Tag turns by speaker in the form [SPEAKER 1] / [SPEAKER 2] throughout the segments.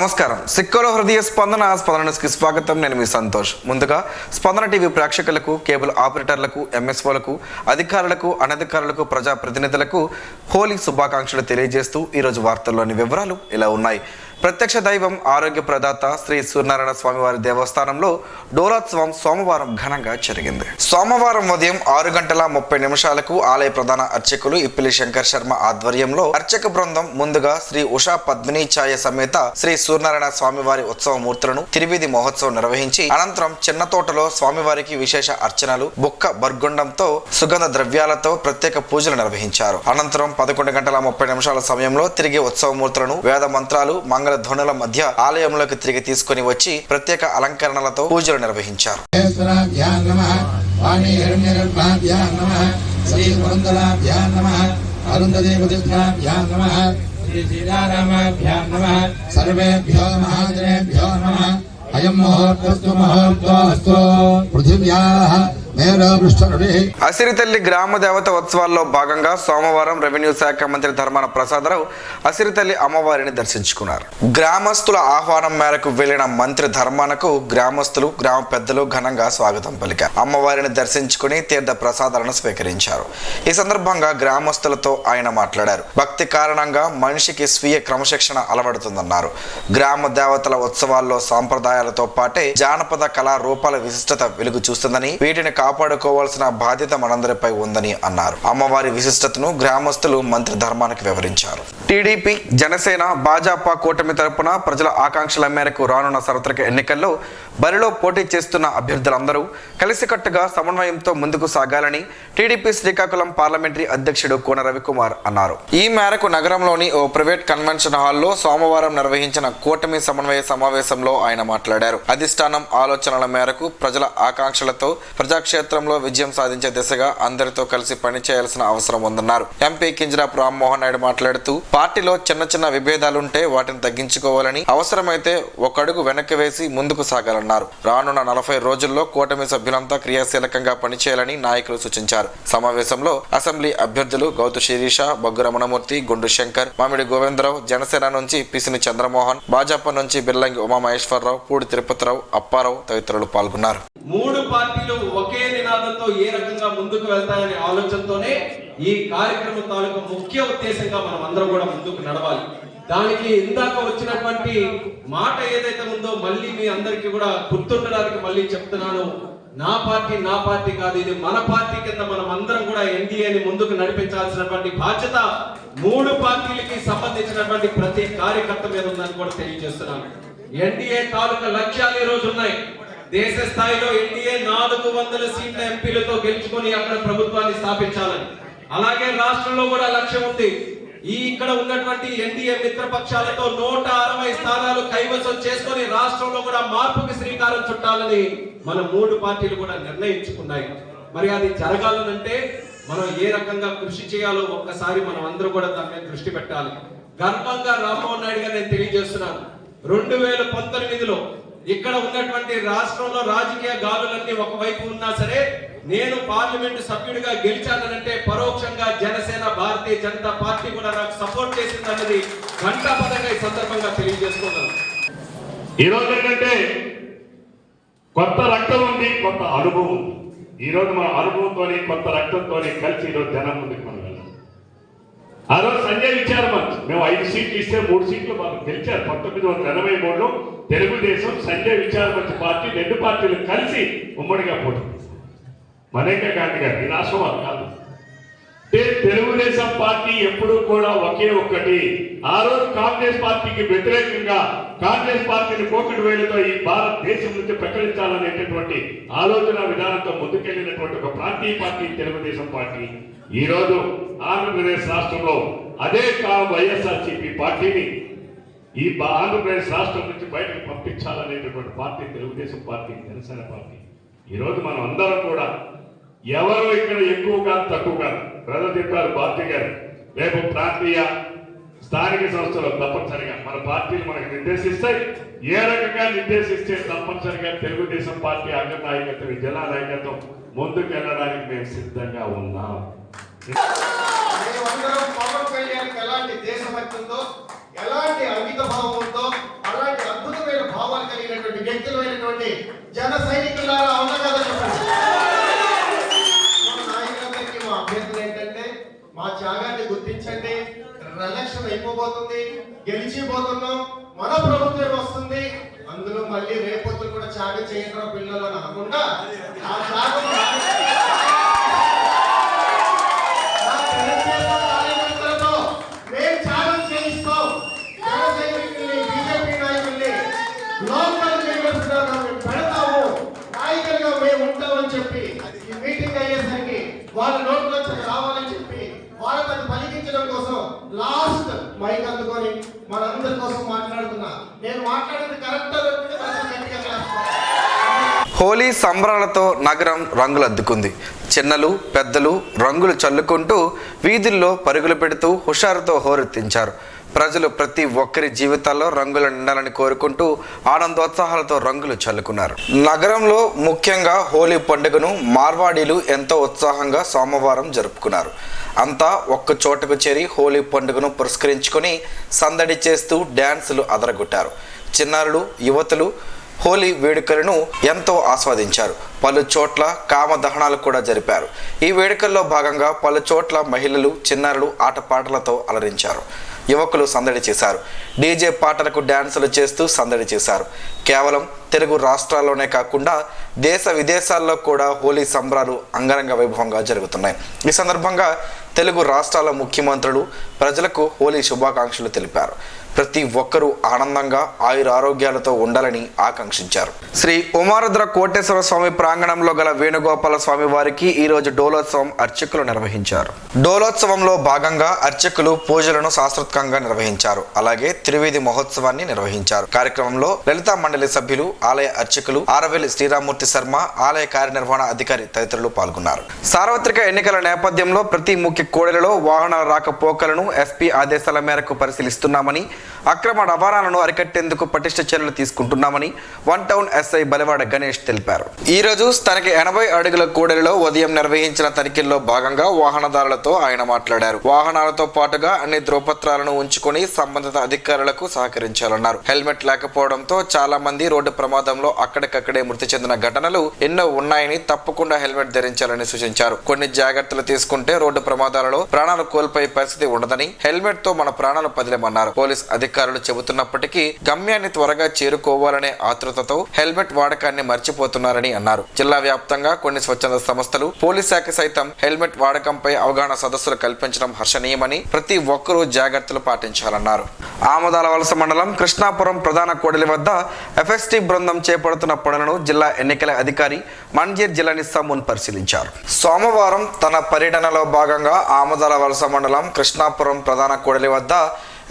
[SPEAKER 1] నమస్కారం. సిక్కోలో హృదయ స్పందన న్యూస్కి స్వాగతం. నేను మీ సంతోష్. ముందుగా స్పందన టీవీ ప్రేక్షకులకు, కేబుల్ ఆపరేటర్లకు, ఎంఎస్ఓలకు, అధికారులకు, అనధికారులకు, ప్రజాప్రతినిధులకు హోలీ శుభాకాంక్షలు తెలియజేస్తూ ఈరోజు వార్తల్లోని వివరాలు ఇలా ఉన్నాయి. ప్రత్యక్ష దైవం ఆరోగ్య ప్రదాత శ్రీ సూర్యనారాయణ స్వామివారి దేవస్థానంలో డోలోత్సవం సోమవారం ఘనంగా జరిగింది. సోమవారం ఉదయం 6:30 ఆలయ ప్రధాన అర్చకులు ఇప్పిలి శంకర్ శర్మ ఆధ్వర్యంలో అర్చక బృందం ముందుగా శ్రీ ఉషా పద్మిని ఛాయ సమేత శ్రీ సూర్యనారాయణ స్వామివారి ఉత్సవ మూర్తులను తిరువీధి మహోత్సవం నిర్వహించి అనంతరం చిన్న తోటలో స్వామివారికి విశేష అర్చనలు, బుక్క బర్గుండంతో సుగంధ ద్రవ్యాలతో ప్రత్యేక పూజలు నిర్వహించారు. అనంతరం 11:30 సమయంలో తిరిగి ఉత్సవ మూర్తులను వేద మంత్రాలు, మంగళ ధ్వనుల మధ్య ఆలయంలోకి తిరిగి తీసుకుని వచ్చి ప్రత్యేక అలంకరణలతో పూజలు నిర్వహించారు.
[SPEAKER 2] సర్వేభ్యో మహాజనేభ్యో నమః. అయం ముహూర్తస్తు ముహూర్తోస్తు పృథివ్యాః
[SPEAKER 1] అసిరితల్లి గ్రామ దేవత ఉత్సవాల్లో భాగంగా సోమవారం రెవెన్యూ శాఖ మంత్రి ధర్మాన ప్రసాదరావు అసిరితల్లి అమ్మవారిని దర్శించుకున్నారు. గ్రామస్తుల ఆహ్వానం మేరకు వెళ్లిన మంత్రి ధర్మానకు గ్రామస్తులు, గ్రామ పెద్దలు ఘనంగా స్వాగతం పలికారు. అమ్మవారిని దర్శించుకుని తీర్థ ప్రసాదాలను స్వీకరించారు. ఈ సందర్భంగా గ్రామస్తులతో ఆయన మాట్లాడారు. భక్తి కారణంగా మనిషికి స్వీయ క్రమశిక్షణ అలవడుతుందన్నారు. గ్రామ దేవతల ఉత్సవాల్లో సాంప్రదాయాలతో పాటే జానపద కళా రూపాల విశిష్టత వెలుగు చూస్తుందని, వీటిని కాపాడుకోవాల్సిన బాధ్యత మనందరిపై ఉందని అన్నారు. అమ్మవారి విశిష్టతను గ్రామస్తులు మంత్రి ధర్మానికి వివరించారు. టీడీపీ, జనసేన, భాజపా కూటమి తరపున ప్రజల ఆకాంక్షల మేరకు రానున్న సార్వత్రిక ఎన్నికల్లో బరిలో పోటీ చేస్తున్న అభ్యర్థులందరూ కలిసికట్టుగా సమన్వయంతో ముందుకు సాగాలని టీడీపీ శ్రీకాకుళం పార్లమెంటరీ అధ్యక్షుడు కోన రవికుమార్ అన్నారు. ఈ మేరకు నగరంలోని ఓ ప్రైవేట్ కన్వెన్షన్ హాల్లో సోమవారం నిర్వహించిన కూటమి సమన్వయ సమావేశంలో ఆయన మాట్లాడారు. అధిష్టానం ఆలోచనల మేరకు ప్రజల ఆకాంక్షలతో ప్రజాక్షేత్రంలో విజయం సాధించే దిశగా అందరితో కలిసి పనిచేయాల్సిన అవసరం ఉందన్నారు. ఎంపీ కింజరాపు రామ్మోహన్ నాయుడు మాట్లాడుతూ పార్టీలో చిన్న చిన్న విభేదాలుంటే వాటిని తగ్గించుకోవాలని, అవసరమైతే ఒక అడుగు వెనక్కి వేసి ముందుకు సాగాలన్నారు. రానున్న 40 రోజుల్లో కూటమి సభ్యులంతా క్రియాశీలకంగా పనిచేయాలని నాయకులు సూచించారు. సమావేశంలో అసెంబ్లీ అభ్యర్థులు గౌతు శిరీష, బొగ్గు రమణమూర్తి, గుండు శంకర్, మామిడి గోవిందరావు, జనసేన నుంచి పిసిని చంద్రమోహన్, భాజపా నుంచి బిర్లంగి ఉమామహేశ్వరరావు, పూడి తిరుపతిరావు, అప్పారావు తదితరులు పాల్గొన్నారు.
[SPEAKER 3] 3 పార్టీలు ఒకే నినాదంతో ఏ రకంగా ముందుకు వెళ్తాయనే ఆలోచనతోనే ఈ కార్యక్రమం తాలూకు ముఖ్య ఉద్దేశంగా మనం అందరం కూడా ముందుకు నడవాలి. దానికి ఇందాక వచ్చినటువంటి మాట ఏదైతే ఉందో మళ్ళీ మీ అందరికీ కూడా గుర్తుండడానికి మళ్ళీ చెప్తున్నాను. నా పార్టీ కాదు, ఇది మన పార్టీ కింద మనం అందరం కూడా ఎన్డీఏని ముందుకు నడిపించాల్సినటువంటి బాధ్యత 3 పార్టీలకి సంబంధించినటువంటి ప్రతి కార్యకర్త మీద ఉందని కూడా తెలియజేస్తున్నాను. ఎన్డీఏ తాలూకా లక్ష్యాలు ఈ రోజు ఉన్నాయి. దేశ స్థాయిలో ఎన్డీఏ 400 సీట్ల ఎంపీలతో గెలుచుకొని అక్కడ ప్రభుత్వాన్ని స్థాపించాలని, అలాగే రాష్ట్రంలో కూడా లక్ష్యం ఉంది. ఇక్కడ ఉన్నటువంటి ఎన్డీఏ మిత్రపక్షాలతో 160 స్థానాలు కైవసం చేసుకొని రాష్ట్రంలో కూడా మార్పుకి శ్రీకారం చుట్టాలని మన 3 పార్టీలు కూడా నిర్ణయించుకున్నాయి. మరి అది జరగాలనంటే మనం ఏ రకంగా కృషి చేయాలో ఒక్కసారి మనం అందరూ కూడా దాని మీద దృష్టి పెట్టాలి. గర్వంగా రామ్మోహన్ నాయుడు గారు నేను తెలియజేస్తున్నాను, 2019లో ఇక్కడ ఉన్నటువంటి రాష్ట్రంలో రాజకీయ గాలులన్నీ ఒకవైపు ఉన్నా సరే, నేను పార్లమెంట్ సభ్యుడిగా గెలిచానంటే పరోక్షంగా జనసేన, భారతీయ జనతా పార్టీ కూడా నాకు సపోర్ట్ చేసిందన్నది ఘంటాపథంగా ఈ సందర్భంగా తెలియజేసుకున్నాను.
[SPEAKER 4] ఈ రోజు ఏంటంటే కొత్త రక్తం ఉంది, కొత్త అనుభవం. ఈ రోజు మన అనుభవంతో, కొత్త రక్తంతో కలిసి ఈరోజు జనం ముందుకు మనం వెళ్ళాం. ఆ రోజు సంజయ్ విచారణ మేము 5 సీట్లు ఇస్తే 3 సీట్లు వాళ్ళు గెలిచారు. 1983లో తెలుగుదేశం, సంజయ్ విచారణ పార్టీ 2 పార్టీలు కలిసి ఉమ్మడిగా పోటీ. మనేకా గాంధీ గారు ఈ రాష్ట్రం వాళ్ళు కాదు. తెలుగుదేశం పార్టీ ఎప్పుడూ కూడా ఒకే ఒక్కటి. ఆ రోజు కాంగ్రెస్ పార్టీకి వ్యతిరేకంగా కాంగ్రెస్ పార్టీని కోకటి వేలుతో ఈ భారతదేశం నుంచి ప్రకటించాలనేటటువంటి ఆలోచన విధానంతో ముందుకెళ్లినటువంటి ఒక ప్రాంతీయ పార్టీ తెలుగుదేశం పార్టీ. ఈ రోజు ఆంధ్రప్రదేశ్ రాష్ట్రంలో అదే వైఎస్ఆర్సీపీ పార్టీని ఈ ఆంధ్రప్రదేశ్ రాష్ట్రం నుంచి బయటకు పంపించాలనేటటువంటి party Telugu Desam party, Jana Sena party. ఈ రోజు మనం అందరం కూడా ఎవరు ఇక్కడ ఎక్కువ కాదు, తక్కువ కాదు. ప్రజలు చెప్పారు, పార్టీ గారు రేపు ప్రాంతీయ, స్థానిక సంస్థలు తప్పనిసరిగా మన పార్టీలు మనకు నిర్దేశిస్తాయి. ఏ రకంగా నిర్దేశిస్తే తప్పనిసరిగా తెలుగుదేశం పార్టీ అగ్ర నాయకత్వం, జిల్లా నాయకత్వం ముందుకు వెళ్ళడానికి మేము సిద్ధంగా ఉన్నాం.
[SPEAKER 5] పవన్ కళ్యాణ్ ఎలాంటి దేశభక్తి ఉందో, ఎలాంటి అంకిత భావం ఉందో అలాంటి అద్భుతమైన భావాలు కలిగినటువంటి వ్యక్తులైనటువంటి జన సైనికులారా అవునా కదా చెప్పండి. మన నాయకులందరికీ మా అభ్యర్థులు ఏంటంటే మా త్యాగాన్ని గుర్తించండి. ఎలక్షన్ అయిపోబోతుంది, గెలిచిపోతున్నాం, మన ప్రభుత్వం వస్తుంది, అందులో మళ్ళీ రేపొద్దు కూడా త్యాగం చేయడం పిల్లలు అని అనకుండా ఆ త్యాగం కార్యకర్తలతో మేము త్యాగం చేయిస్తాం. జన సైనికుల్ని, బీజేపీ నాయకుల్ని లోకల్ లీడర్స్ పెడతాము, నాయకులుగా మేము ఉంటామని చెప్పి ఈ మీటింగ్ అయ్యేసరికి వాళ్ళ నోట్లో రావాలని చెప్పి వాళ్ళకి అది పలికించడం కోసం లాస్ట్ మైక్ అందుకొని మనందరి కోసం మాట్లాడుతున్నా. నేను మాట్లాడేది కరెక్ట్ గట్టిగా.
[SPEAKER 1] హోలీ సంబరాలతో నగరం రంగులద్దుకుంది. చిన్నలు పెద్దలు రంగులు చల్లుకుంటూ వీధుల్లో పరుగులు పెడుతూ హుషారుతో హోరెత్తించారు. ప్రజలు ప్రతి ఒక్కరి జీవితాల్లో రంగులు నిండాలని కోరుకుంటూ ఆనందోత్సాహాలతో రంగులు చల్లుకున్నారు. నగరంలో ముఖ్యంగా హోలీ పండుగను మార్వాడీలు ఎంతో ఉత్సాహంగా సోమవారం జరుపుకున్నారు. అంతా ఒక్క చోటకు చేరి హోలీ పండుగను పురస్కరించుకొని సందడి చేస్తూ డ్యాన్సులు అదరగొట్టారు. చిన్నారులు యువతులు హోలీ వేడుకలను ఎంతో ఆస్వాదించారు. పలు చోట్ల కామదహనాలు కూడా జరిపారు. ఈ వేడుకల్లో భాగంగా పలు చోట్ల మహిళలు చిన్నారులు ఆటపాటలతో అలరించారు. యువకులు సందడి చేశారు. డీజే పాటలకు డ్యాన్సులు చేస్తూ సందడి చేశారు. కేవలం తెలుగు రాష్ట్రాల్లోనే కాకుండా దేశ విదేశాల్లో కూడా హోలీ సంబరాలు అంగరంగ వైభవంగా జరుగుతున్నాయి. ఈ సందర్భంగా తెలుగు రాష్ట్రాల ముఖ్యమంత్రులు ప్రజలకు హోలీ శుభాకాంక్షలు తెలిపారు. ప్రతి ఒక్కరూ ఆనందంగా ఆయురారోగ్యాలతో ఉండాలని ఆకాంక్షించారు. శ్రీ ఉమారుద్ర కోటేశ్వర స్వామి ప్రాంగణంలో గల వేణుగోపాల స్వామి వారికి ఈరోజు డోలోత్సవం అర్చకులు నిర్వహించారు. డోలోత్సవంలో భాగంగా అర్చకులు పూజలను శాస్త్రోక్తంగా నిర్వహించారు. అలాగే త్రివేది మహోత్సవాన్ని నిర్వహించారు. కార్యక్రమంలో లలితా మండలి సభ్యులు, ఆలయ అర్చకులు, ఆరవేలి శ్రీరామూర్తి శర్మ, ఆలయ కార్యనిర్వహణ అధికారి తదితరులు పాల్గొన్నారు. సార్వత్రిక ఎన్నికల నేపథ్యంలో ప్రతి ముఖ్య కూడలిలో వాహనాల రాకపోకలను ఎస్పీ ఆదేశాల మేరకు పరిశీలిస్తున్నామని, అక్రమ రవాణాలను అరికట్టేందుకు పటిష్ట చర్యలు తీసుకుంటున్నామని one town SI Balivada Ganesh తెలిపారు. ఈ రోజు స్థానిక 80 అడుగుల కూడలిలో ఉదయం నిర్వహించిన తనిఖీల్లో భాగంగా వాహనదారులతో ఆయన మాట్లాడారు. వాహనాలతో పాటుగా అన్ని ధ్రువపత్రాలను ఉంచుకొని సంబంధిత అధికారులకు సహకరించాలన్నారు. హెల్మెట్ లేకపోవడంతో చాలా మంది రోడ్డు ప్రమాదంలో అక్కడికక్కడే మృతి చెందిన ఘటనలు ఎన్నో ఉన్నాయని, తప్పకుండా హెల్మెట్ ధరించాలని సూచించారు. కొన్ని జాగ్రత్తలు తీసుకుంటే రోడ్డు ప్రమాదాలలో ప్రాణాలు కోల్పోయే పరిస్థితి ఉండదని, హెల్మెట్ తో మన ప్రాణాలు పదిలేమన్నారు. పోలీస్ అధికారులు చెబుతున్నప్పటికీ గమ్యాన్ని త్వరగా చేరుకోవాలనే ఆతృతతో హెల్మెట్ వాడకాన్ని మర్చిపోతున్నారని అన్నారు. జిల్లా వ్యాప్తంగా కొన్ని స్వచ్ఛంద సంస్థలు, పోలీస్ శాఖ సైతం హెల్మెట్ వాడకంపై అవగాహన సదస్సులు కల్పించడం హర్షణీయమని, ప్రతి ఒక్కరూ జాగ్రత్తలు పాటించాలన్నారు. ఆమదాల వలస మండలం కృష్ణాపురం ప్రధాన కూడలి వద్ద ఎఫ్ఎస్టీ బృందం చేపడుతున్న పనులను జిల్లా ఎన్నికల అధికారి మంజీర్ జిలానీ సమూన్ పరిశీలించారు. సోమవారం తన పర్యటనలో భాగంగా ఆమదాల వలస మండలం కృష్ణాపురం ప్రధాన కూడలి వద్ద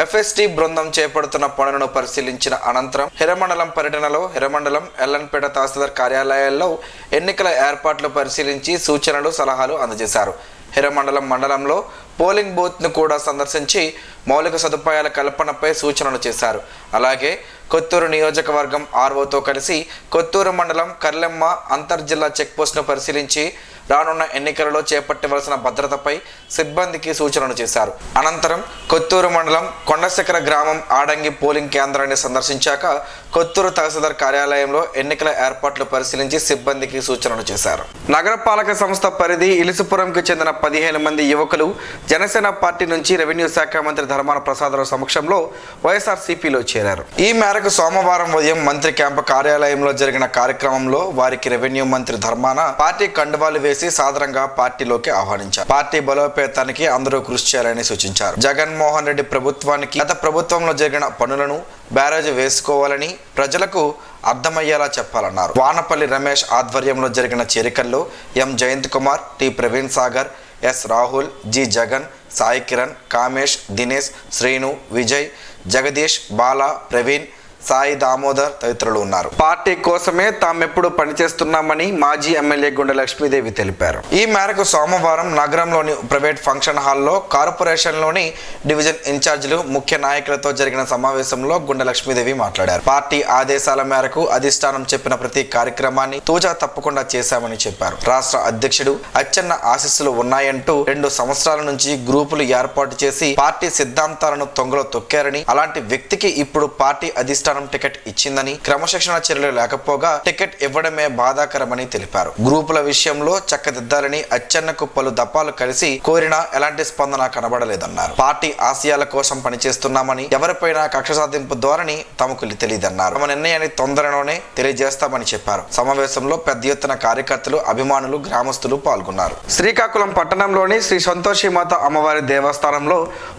[SPEAKER 1] ఎఫ్ఎస్టీ బృందం చేపడుతున్న పనులను పరిశీలించిన అనంతరం హిరమండలం పర్యటనలో హిరమండలం, ఎల్ఎన్పేట తహసీల్దార్ కార్యాలయాల్లో ఎన్నికల ఏర్పాట్లు పరిశీలించి సూచనలు, సలహాలు అందజేశారు. హిరమండలం మండలంలో పోలింగ్ బూత్ను కూడా సందర్శించి మౌలిక సదుపాయాల కల్పనపై సూచనలు చేశారు. అలాగే కొత్తూరు నియోజకవర్గం ఆర్ఓతో కలిసి కొత్తూరు మండలం కర్లెమ్మ అంతర్జిల్లా చెక్పోస్ట్ను పరిశీలించి రానున్న ఎన్నికలలో చేపట్టవలసిన భద్రతపై సిబ్బందికి సూచనలు చేశారు. అనంతరం కొత్తూరు మండలం కొండశిఖర గ్రామం ఆడంగి పోలింగ్ కేంద్రాన్ని సందర్శించాక కొత్తూరు తహసీల్దార్ కార్యాలయంలో ఎన్నికల ఏర్పాట్లు పరిశీలించి సిబ్బందికి సూచనలు చేశారు. నగరపాలక సంస్థ పరిధి ఇలిసుపురంకు చెందిన 15 మంది యువకులు జనసేన పార్టీ నుంచి రెవెన్యూ శాఖ మంత్రి ధర్మాన ప్రసాదరావు సమక్షంలో వైఎస్ఆర్సీపీలో చేరారు. ఈ మేరకు సోమవారం ఉదయం మంత్రి క్యాంపు కార్యాలయంలో జరిగిన కార్యక్రమంలో వారికి రెవెన్యూ మంత్రి ధర్మాన పార్టీ కండువాలు వేసి సాదరంగా పార్టీలోకి ఆహ్వానించారు. పార్టీ బలోపేతానికి అందరూ కృషి చేయాలని సూచించారు. జగన్మోహన్ రెడ్డి ప్రభుత్వానికి గత ప్రభుత్వంలో జరిగిన పనులను బ్యారేజ్ వేసుకోవాలని ప్రజలకు అర్థమయ్యేలా చెప్పాలన్నారు. వానపల్లి రమేష్ ఆధ్వర్యంలో జరిగిన చేరికల్లో M Jayant Kumar, T Praveen Sagar, S Rahul, G Jagan, Sai Kiran, Kamesh, Dinesh, Srinu, Vijay, Jagadish, Bala, Praveen, Sai Damodar తదితరులు ఉన్నారు. పార్టీ కోసమే తామెప్పుడు పనిచేస్తున్నామని మాజీ ఎమ్మెల్యే గుండె లక్ష్మీదేవి తెలిపారు. ఈ మేరకు సోమవారం నగరంలోని ప్రైవేట్ ఫంక్షన్ హాల్లో కార్పొరేషన్లోని డివిజన్ ఇన్ఛార్జీలు ముఖ్య నాయకులతో జరిగిన సమావేశంలో గుండె లక్ష్మీదేవి మాట్లాడారు. పార్టీ ఆదేశాల మేరకు అధిష్టానం చెప్పిన ప్రతి కార్యక్రమాన్ని తూచా తప్పకుండా చేశామని చెప్పారు. రాష్ట్ర అధ్యక్షుడు అచ్చెన్న ఆశీస్సులు ఉన్నాయంటూ 2 సంవత్సరాల నుంచి గ్రూపులు ఏర్పాటు చేసి పార్టీ సిద్ధాంతాలను తొంగలో తొక్కారని, అలాంటి వ్యక్తికి ఇప్పుడు పార్టీ అధిష్టానం టికెట్ ఇచ్చిందని, క్రమశిక్షణ చర్యలు లేకపోగా టికెట్ ఇవ్వడమే బాధాకరమని తెలిపారు. గ్రూపుల విషయంలో చక్కదిద్దాలని అచ్చెన్నకు పలు దఫాలు కలిసి కోరినా ఎలాంటి స్పందన కనబడలేదన్నారు. పార్టీ ఆశయాల కోసం పనిచేస్తున్నామని, ఎవరిపైనా కక్ష సాధింపు ధోరణి తమకు తెలియదన్నారు. తమ నిర్ణయాన్ని తొందరలోనే తెలియజేస్తామని చెప్పారు. సమావేశంలో పెద్ద ఎత్తున కార్యకర్తలు, అభిమానులు, గ్రామస్తులు పాల్గొన్నారు. శ్రీకాకుళం పట్టణంలోని శ్రీ సంతోషిమాత అమ్మవారి దేవస్థానంలో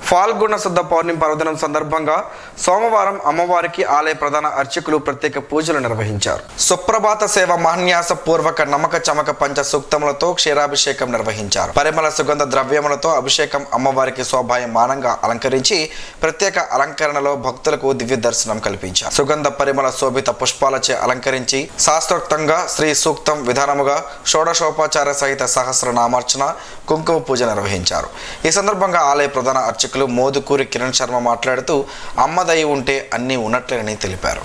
[SPEAKER 1] ఫాల్గుణ శుద్ధ పౌర్ణమి పర్వదినం సందర్భంగా సోమవారం అమ్మవారికి ఆలయ ప్రధాన అర్చకులు ప్రత్యేక పూజలు నిర్వహించారు. సుప్రభాత సేవ, మహన్యాస పూర్వక నమక చమక పంచ సూక్తములతో క్షీరాభిషేకం నిర్వహించారు. పరిమళ సుగంధ ద్రవ్యములతో అభిషేకం అమ్మవారికి శోభాయమానంగా అలంకరించి ప్రత్యేక అలంకరణలో భక్తులకు దివ్య దర్శనం కల్పించారు. సుగంధ పరిమళ శోభిత పుష్పాలచే అలంకరించి శాస్త్రోక్తంగా శ్రీ సూక్తం విధానముగా షోడశోపచార సహిత సహస్రనామార్చన, కుంకుమ పూజ నిర్వహించారు. ఈ సందర్భంగా ఆలయ ప్రధాన అర్చకులు మోదుకూరి కిరణ్ శర్మ మాట్లాడుతూ అమ్మదయి ఉంటే అన్నీ ఉన్నట్లేనని తెలిపారు.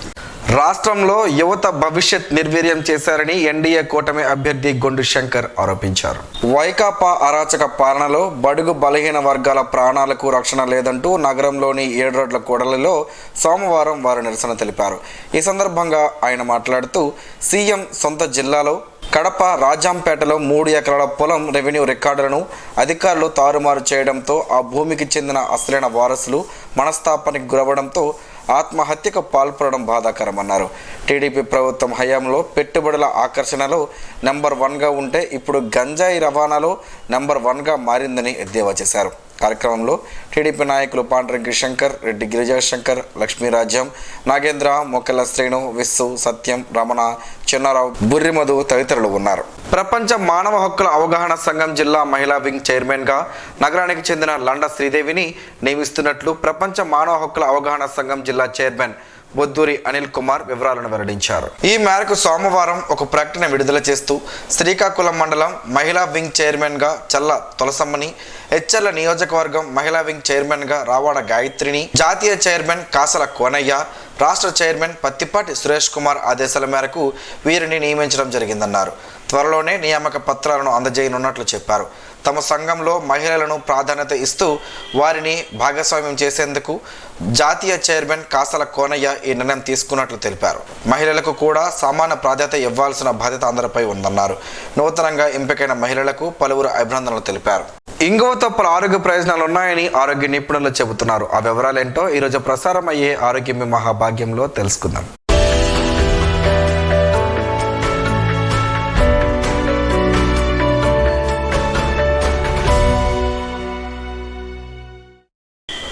[SPEAKER 1] రాష్ట్రంలో యువత భవిష్యత్ నిర్వీర్యం చేశారని ఎన్డీఏ కూటమి అభ్యర్థి గొండు శంకర్ ఆరోపించారు. వైకాపా అరాచక పాలనలో బడుగు బలహీన వర్గాల ప్రాణాలకు రక్షణ లేదంటూ నగరంలోని 7 రోడ్ల కూడలిలో సోమవారం వారు నిరసన తెలిపారు. ఈ సందర్భంగా ఆయన మాట్లాడుతూ సీఎం సొంత జిల్లాలో కడప రాజాంపేటలో 3 ఎకరాల పొలం రెవెన్యూ రికార్డులను అధికారులు తారుమారు చేయడంతో ఆ భూమికి చెందిన అసలైన వారసులు మనస్తాపానికి గురవడంతో ఆత్మహత్యకు పాల్పడడం బాధాకరమన్నారు. టీడీపీ ప్రభుత్వం హయాంలో పెట్టుబడుల ఆకర్షణలో నెంబర్ 1గా ఉంటే ఇప్పుడు గంజాయి రవాణాలో నెంబర్ 1గా మారిందని ఎద్దేవా చేశారు. కార్యక్రమంలో టీడీపీ నాయకులు పాండ్రంగి శంకర్, రెడ్డి గిరిజాశంకర్, లక్ష్మీరాజ్యం, నాగేంద్ర, మొక్కల శ్రీను, విస్సు, సత్యం, రమణ, చిన్నారావు, బుర్రిమధు తదితరులు ఉన్నారు. ప్రపంచ మానవ హక్కుల అవగాహన సంఘం జిల్లా మహిళా వింగ్ చైర్మన్గా నగరానికి చెందిన లండ శ్రీదేవిని నియమిస్తున్నట్లు ప్రపంచ మానవ హక్కుల అవగాహన సంఘం జిల్లా చైర్మన్ బొద్దూరి అనిల్ కుమార్ వివరాలను వెల్లడించారు. ఈ మేరకు సోమవారం ఒక ప్రకటన విడుదల చేస్తూ శ్రీకాకుళం మండలం మహిళా వింగ్ చైర్మన్గా చల్ల తులసమ్మని, హెచ్చర్ల నియోజకవర్గం మహిళా వింగ్ చైర్మన్గా రావాడ గాయత్రిని, జాతీయ చైర్మన్ కాసల కోనయ్య, రాష్ట్ర చైర్మన్ పత్తిపాటి సురేష్ కుమార్ ఆదేశాల మేరకు వీరిని నియమించడం జరిగిందన్నారు. త్వరలోనే నియామక పత్రాలను అందజేయనున్నట్లు చెప్పారు. తమ సంఘంలో మహిళలను ప్రాధాన్యత ఇస్తూ వారిని భాగస్వామ్యం చేసేందుకు జాతీయ చైర్మన్ కాసల కోనయ్య ఈ నిర్ణయం తీసుకున్నట్లు తెలిపారు. మహిళలకు కూడా సమాన ప్రాధాన్యత ఇవ్వాల్సిన బాధ్యత అందరిపై ఉందన్నారు. నూతనంగా ఎంపికైన మహిళలకు పలువురు అభినందనలు తెలిపారు. ఇంగువతో పలు ఆరోగ్య ప్రయోజనాలు ఉన్నాయని ఆరోగ్య నిపుణులు చెబుతున్నారు. ఆ వివరాలేంటో ఈరోజు ప్రసారం అయ్యే ఆరోగ్యమే మహాభాగ్యంలో తెలుసుకుందాం.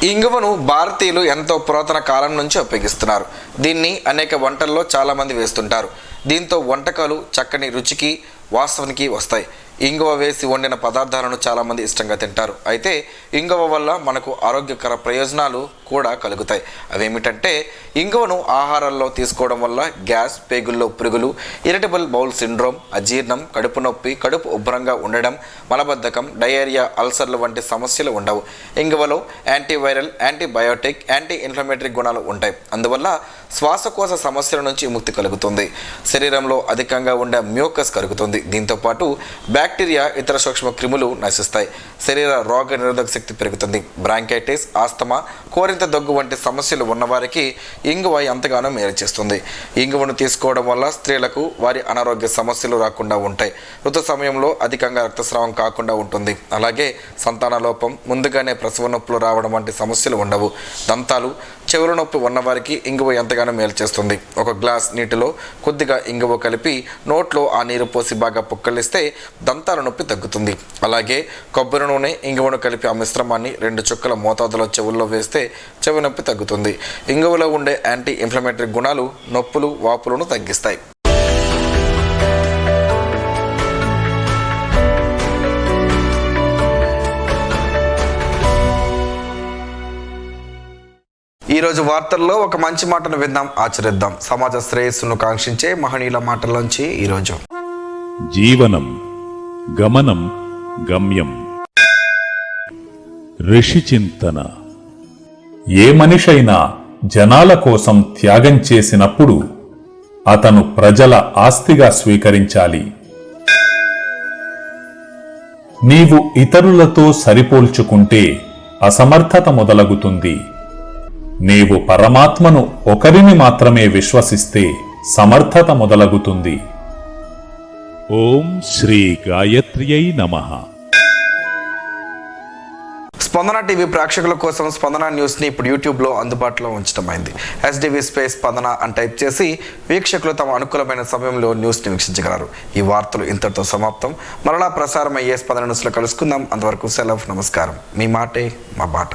[SPEAKER 1] ఇంగువను భారతీయులు ఎంతో పురాతన కాలం నుంచి ఉపయోగిస్తున్నారు. దీన్ని అనేక వంటల్లో చాలామంది వేస్తుంటారు. దీంతో వంటకాలు చక్కని రుచికి, వాసనకి వస్తాయి. ఇంగువ వేసి వండిన పదార్థాలను చాలామంది ఇష్టంగా తింటారు. అయితే ఇంగువ వల్ల మనకు ఆరోగ్యకర ప్రయోజనాలు కూడా కలుగుతాయి. అవేమిటంటే ఇంగువను ఆహారాల్లో తీసుకోవడం వల్ల గ్యాస్, పేగుల్లో పురుగులు, ఇరిటబుల్ బౌల్ సిండ్రోమ్, అజీర్ణం, కడుపు నొప్పి, కడుపు ఉబ్బరంగా ఉండడం, మలబద్ధకం, డయేరియా, అల్సర్లు వంటి సమస్యలు ఉండవు. ఇంగువలో యాంటీవైరల్, యాంటీబయోటిక్, యాంటీ ఇన్ఫ్లమేటరీ గుణాలు ఉంటాయి. అందువల్ల శ్వాసకోశ సమస్యల నుంచి విముక్తి కలుగుతుంది. శరీరంలో అధికంగా ఉండే మ్యూకస్ కలుగుతుంది. దీంతోపాటు బ్యాక్టీరియా, ఇతర సూక్ష్మ క్రిములు నశిస్తాయి. శరీర రోగ నిరోధక శక్తి పెరుగుతుంది. బ్రాంకైటిస్, ఆస్తమా, కోరింత దగ్గు వంటి సమస్యలు ఉన్నవారికి ఇంగువ ఎంతగానో మేలు చేస్తుంది. ఇంగువను తీసుకోవడం వల్ల స్త్రీలకు వారి అనారోగ్య సమస్యలు రాకుండా ఉంటాయి. ఋతు సమయంలో అధికంగా రక్తస్రావం కాకుండా ఉంటుంది. అలాగే సంతాన లోపం, ముందుగానే ప్రసవ నొప్పులు రావడం వంటి సమస్యలు ఉండవు. దంతాలు, చెవుల నొప్పి ఉన్నవారికి ఇంగువ ఎంతగానో మేలు చేస్తుంది. ఒక గ్లాస్ నీటిలో కొద్దిగా ఇంగువ కలిపి నోట్లో ఆ నీరు పోసి బాగా పుక్కలిస్తే దంతాల నొప్పి తగ్గుతుంది. అలాగే కొబ్బరి నూనె, ఇంగువను కలిపి ఆ మిశ్రమాన్ని 2 చుక్కల మోతాదులో చెవుల్లో వేస్తే చెవి నొప్పి తగ్గుతుంది. ఇంగువలో ఉండే యాంటీ ఇన్ఫ్లమేటరీ గుణాలు నొప్పులు, వాపులను తగ్గిస్తాయి. ఈ ఈ రోజు వార్తల్లో ఒక మంచి మాటను విందాం, ఆచరిద్దాం. సమాజ శ్రేయస్సును కాంక్షించే మహనీయుల మాటల్లోంచి ఈరోజు.
[SPEAKER 6] జీవనం గమనం గమ్యం. ఋషి చింతన. ఏ మనిషైనా జనాల కోసం త్యాగం చేసినప్పుడు అతను ప్రజల ఆస్తిగా స్వీకరించాలి. నీవు ఇతరులతో సరిపోల్చుకుంటే అసమర్థత మొదలగుతుంది. నీవు పరమాత్మను ఒకరిని మాత్రమే విశ్వసిస్తే సమర్థత మొదలగుతుంది. ఓం శ్రీ గాయత్ర్యై నమః.
[SPEAKER 1] స్పందన టీవీ ప్రేక్షకుల కోసం స్పందన న్యూస్ని ఇప్పుడు యూట్యూబ్లో అందుబాటులో ఉంచడమైంది. SDV స్పేస్ స్పందన అని టైప్ చేసి వీక్షకులు తమ అనుకూలమైన సమయంలో న్యూస్ని వీక్షించగలరు. ఈ వార్తలు ఇంతటితో సమాప్తం. మరలా ప్రసారం అయ్యే స్పందన న్యూస్లో కలుసుకుందాం. అంతవరకు సెలవు, నమస్కారం. మీ మాటే మా బాట.